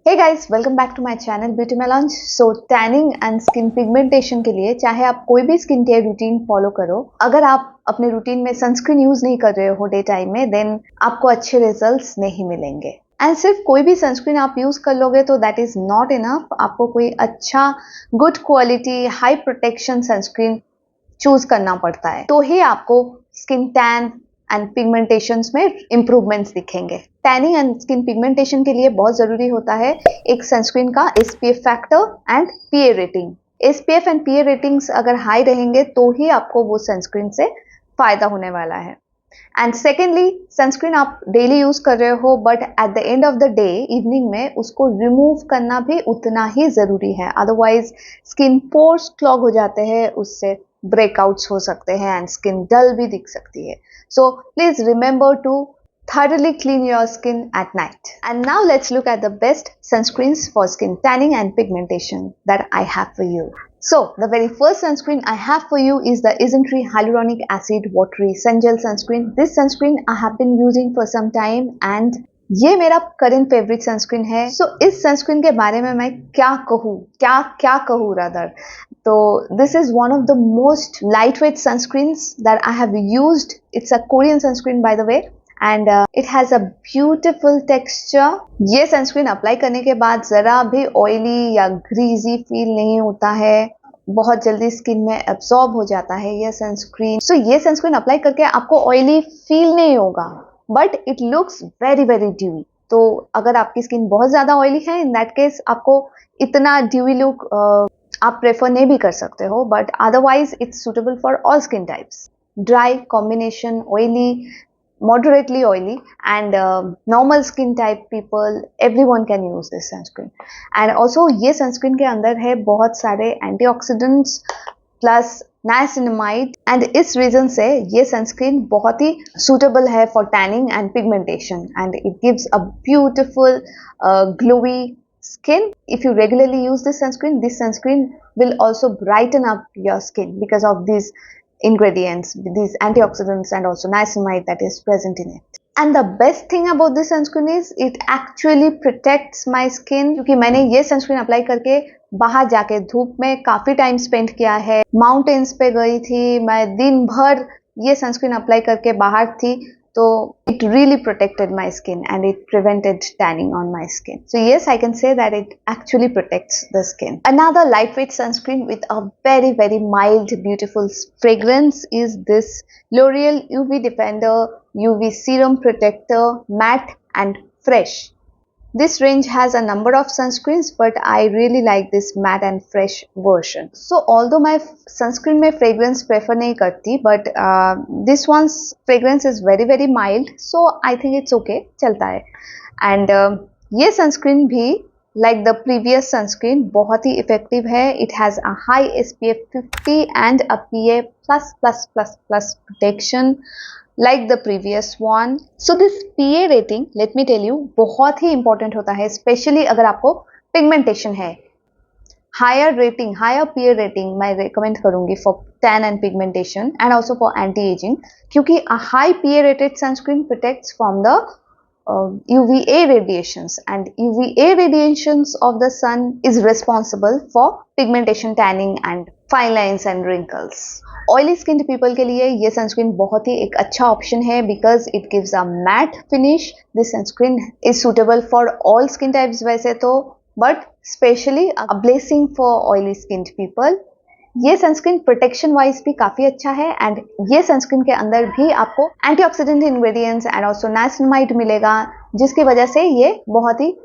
Hey guys, welcome back to my channel beauty में launch. So tanning and skin pigmentation के लिए चाहे आप कोई भी स्किन केयर रूटीन फॉलो करो, अगर आप अपने रूटीन में सनस्क्रीन यूज नहीं कर रहे हो डे टाइम में, देन आपको अच्छे रिजल्ट्स नहीं मिलेंगे। एंड सिर्फ कोई भी सनस्क्रीन आप यूज कर लोगे तो दैट इज नॉट इनफ। आपको कोई अच्छा good quality high protection sunscreen choose करना पड़ता है, तो ही आपको स्किन टैन एंड पिगमेंटेशंस में इंप्रूवमेंट्स दिखेंगे। टैनिंग एंड स्किन पिगमेंटेशन के लिए बहुत जरूरी होता है एक सनस्क्रीन का SPF factor and PA rating. SPF and PA ratings अगर हाई रहेंगे तो ही आपको वो सनस्क्रीन से फायदा होने वाला है। एंड सेकेंडली, सनस्क्रीन आप डेली यूज कर रहे हो, but at the end of the day evening में उसको रिमूव करना भी उतना ही जरूरी है। अदरवाइज स्किन पोर्स क्लॉग हो जाते हैं, उससे ब्रेकआउट्स हो सकते हैं एंड स्किन डल भी दिख सकती है। So please remember to thoroughly clean your skin at night. And now let's look at the best sunscreens for skin tanning and pigmentation that I have for you. So the very first sunscreen I have for you is the Isntree Hyaluronic Acid Watery Sun Gel Sunscreen. This sunscreen I have been using for some time and ये मेरा current favourite sunscreen है। सो इस sunscreen के बारे में मैं क्या कहूँ रादर, तो this is one of the most lightweight sunscreens that I have used. It's a Korean sunscreen by the way and it has a beautiful texture. ये सनस्क्रीन अप्लाई करने के बाद जरा भी ऑयली या ग्रीजी फील नहीं होता है, बहुत जल्दी स्किन में एब्सॉर्ब हो जाता है ये सनस्क्रीन। सो ये सनस्क्रीन अप्लाई करके आपको ऑयली फील नहीं होगा, but it looks very very dewy. तो अगर आपकी स्किन बहुत ज्यादा ऑयली है, इन दैट केस आपको इतना ड्यूई लुक आप प्रेफर नहीं भी कर सकते हो, but otherwise it's suitable for all skin types. Dry combination, oily, moderately oily and normal skin type people, everyone can use this sunscreen. And also ये sunscreen के अंदर है बहुत सारे antioxidants प्लस नाइसिनामाइड एंड इस रीजन से ये sunscreen बहुत ही सुटेबल है for tanning and pigmentation and it gives a beautiful glowy skin. If you regularly use this sunscreen will also brighten up your skin because of these ingredients, these antioxidants and also niacinamide that is present in it. And the best thing about this sunscreen is it actually protects my skin, क्योंकि मैंने ये sunscreen apply करके बाहर जाके धूप में काफी time spend किया है, माउंटेन्स पे गई थी मैं, दिन भर ये सनस्क्रीन अप्लाई करके बाहर थी, तो it really protected my skin and it prevented tanning on my skin. So yes, I can say that it actually protects the skin. Another lightweight sunscreen with a very very mild beautiful fragrance is this L'Oreal UV Defender UV Serum Protector Matte and Fresh. This range has a number of sunscreens, but I really like this matte and fresh version. So although my sunscreen में fragrance prefer नहीं करती, but this one's fragrance is very very mild, so I think it's okay, चलता है. And ये sunscreen भी like the previous sunscreen बहुत ही effective है. It has a high SPF 50 and a PA++++ protection like the previous one. So this PA rating, let me tell you, बहुत ही important होता है, especially अगर आपको pigmentation है. Higher rating, higher PA rating मैं recommend करूँगी for tan and pigmentation and also for anti-aging, क्योंकि a high PA rated sunscreen protects from the UVA radiations and UVA radiations of the sun is responsible for pigmentation, tanning and fine lines and wrinkles. Oily skin people के लिए ये sunscreen बहुत ही एक अच्छा option है because it gives a matte finish. This sunscreen is suitable for all skin types वैसे तो, but specially a blessing for oily skin people. ये सनस्क्रीन प्रोटेक्शन वाइज भी काफी अच्छा है एंड ये सनस्क्रीन के अंदर भी आपको antioxidant ingredients and also niacinamide मिलेगा, जिसकी वजह से ये बहुत ही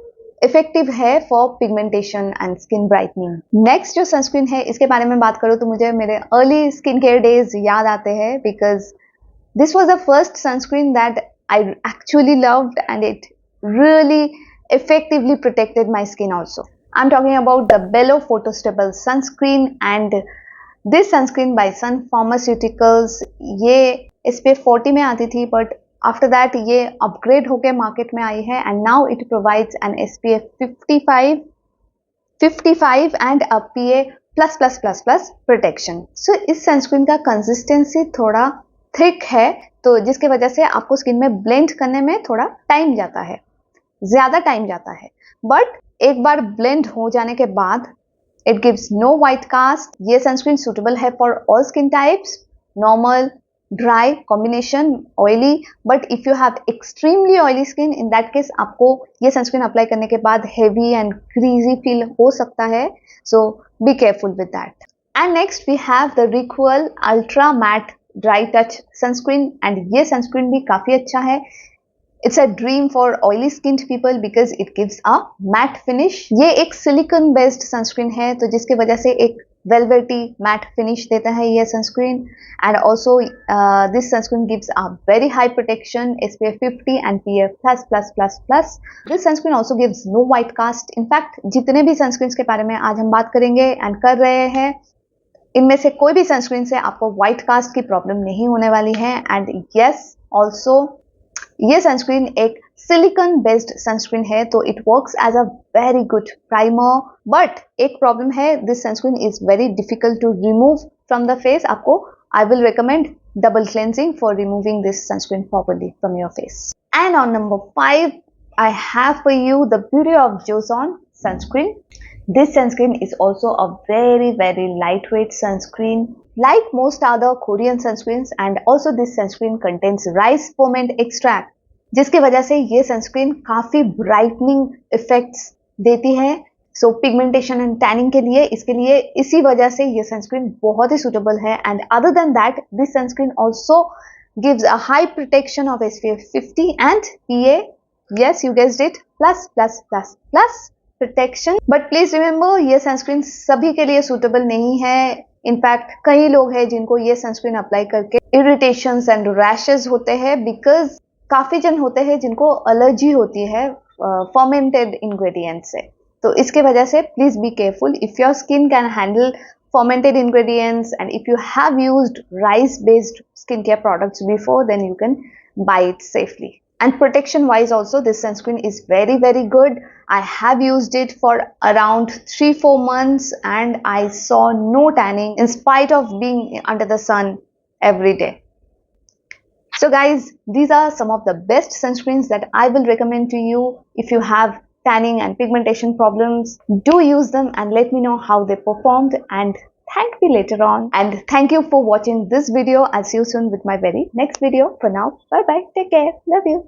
इफेक्टिव है for pigmentation and skin brightening. Next जो सनस्क्रीन है इसके बारे में बात करूँ तो मुझे मेरे अर्ली स्किन केयर डेज याद आते हैं because this was the first sunscreen that I actually loved and it really effectively protected my skin also. I'm talking about the Bello Photostable Sunscreen and this sunscreen by Sun Pharmaceuticals. ये SPF 40 में आती थी but after that ये upgrade होके market में आई है and now it provides an SPF 55 and a PA++++ protection. So इस सनस्क्रीन का कंसिस्टेंसी थोड़ा थिक है, तो जिसके वजह से आपको स्किन में ब्लेंड करने में थोड़ा टाइम जाता है, ज्यादा टाइम जाता है, बट एक बार ब्लेंड हो जाने के बाद it gives no white cast. ये सनस्क्रीन सुटेबल है for all skin types, normal, dry, combination, oily. But if you have extremely oily skin, in that case आपको ये सनस्क्रीन अप्लाई करने के बाद heavy and greasy feel हो सकता है. So be careful with that. And next we have the Requel Ultra Matte Dry Touch Sunscreen, and ये sunscreen भी काफी अच्छा है. It's a dream for oily skinned people because it gives a matte finish. ये एक silicone based sunscreen है, तो जिसके वजह से एक velvety matte finish देता है ये sunscreen. And also this sunscreen gives a very high protection, SPF 50 and PF++++. This sunscreen also gives no white cast. In fact, जितने भी sunscreens के बारे में आज हम बात करेंगे and कर रहे हैं, इनमें से कोई भी सनस्क्रीन से आपको व्हाइट कास्ट की प्रॉब्लम नहीं होने वाली है. एंड यस, ऑल्सो ये सनस्क्रीन एक सिलिकॉन बेस्ड सनस्क्रीन है, तो it works as a very good primer. But एक प्रॉब्लम है, this sunscreen is very difficult to remove from the face. आपको I will recommend double cleansing for removing this sunscreen properly from your face. And on number 5, I have for you the Beauty of Joseon sunscreen. This sunscreen is also a very lightweight sunscreen. Like most other Korean sunscreens, and also this sunscreen contains rice ferment extract, जिसकी वजह से ये sunscreen काफी brightening effects देती है. So pigmentation and tanning के लिए, इसके लिए इसी वजह से ये sunscreen बहुत ही suitable है. And other than that, this sunscreen also gives a high protection of SPF 50 and PA. Yes, you guessed it, plus protection. But please remember, ये sunscreen सभी के लिए suitable नहीं है. इनफैक्ट कई लोग हैं जिनको ये सनस्क्रीन अप्लाई करके इरिटेशंस एंड रैशेस होते हैं, बिकॉज काफी जन होते हैं जिनको एलर्जी होती है फर्मेंटेड इंग्रेडिएंट से. तो इसके वजह से please be careful. If your skin can handle fermented ingredients and if you have used rice based skincare products before, then you can buy it safely. And protection wise also, this sunscreen is very good. I have used it for around 3-4 months and I saw no tanning in spite of being under the sun every day. So guys, these are some of the best sunscreens that I will recommend to you. If you have tanning and pigmentation problems, do use them and let me know how they performed and thank me later on. And thank you for watching this video. I'll see you soon with my very next video. For now, bye bye, take care, love you.